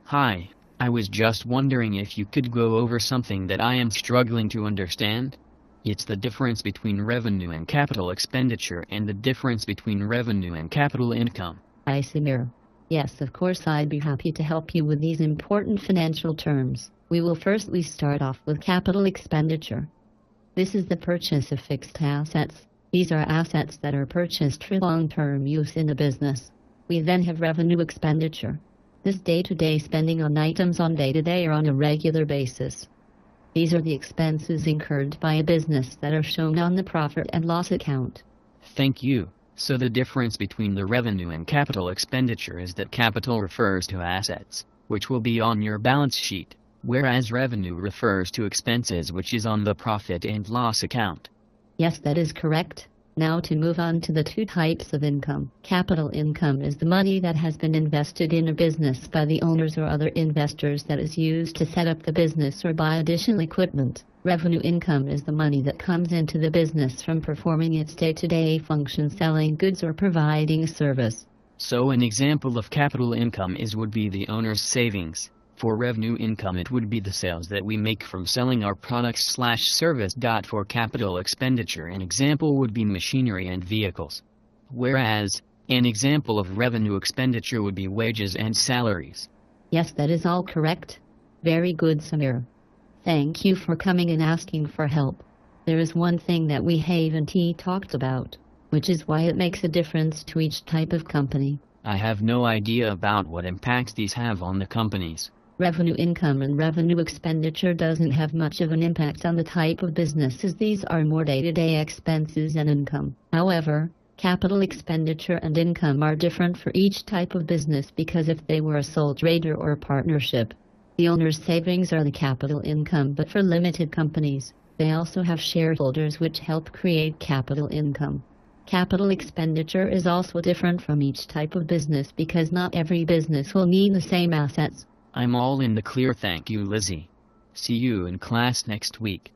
Hi, I was just wondering if you could go over something that I am struggling to understand. It's the difference between revenue and capital expenditure and the difference between revenue and capital income. Hi, Samir. Yes, of course, I'd be happy to help you with these important financial terms. We will firstly start off with capital expenditure. This is the purchase of fixed assets. These are assets that are purchased for long-term use in the business. We then have revenue expenditure. This day-to-day spending on items on day-to-day or on a regular basis. These are the expenses incurred by a business that are shown on the profit and loss account. Thank you. So the difference between the revenue and capital expenditure is that capital refers to assets, which will be on your balance sheet, whereas revenue refers to expenses, which is on the profit and loss account. Yes, that is correct. Now to move on to the two types of income. Capital income is the money that has been invested in a business by the owners or other investors that is used to set up the business or buy additional equipment. Revenue income is the money that comes into the business from performing its day-to-day functions, selling goods or providing a service. So an example of capital income would be the owner's savings. For revenue income, it would be the sales that we make from selling our products/service. For capital expenditure, an example would be machinery and vehicles. Whereas, an example of revenue expenditure would be wages and salaries. Yes, that is all correct. Very good, Samir. Thank you for coming and asking for help. There is one thing that we haven't talked about, which is why it makes a difference to each type of company. I have no idea about what impacts these have on the companies. Revenue income and revenue expenditure doesn't have much of an impact on the type of business, as these are more day-to-day expenses and income. However, capital expenditure and income are different for each type of business, because if they were a sole trader or a partnership, the owner's savings are the capital income, but for limited companies, they also have shareholders which help create capital income. Capital expenditure is also different from each type of business because not every business will need the same assets. I'm all in the clear, thank you, Lizzie. See you in class next week.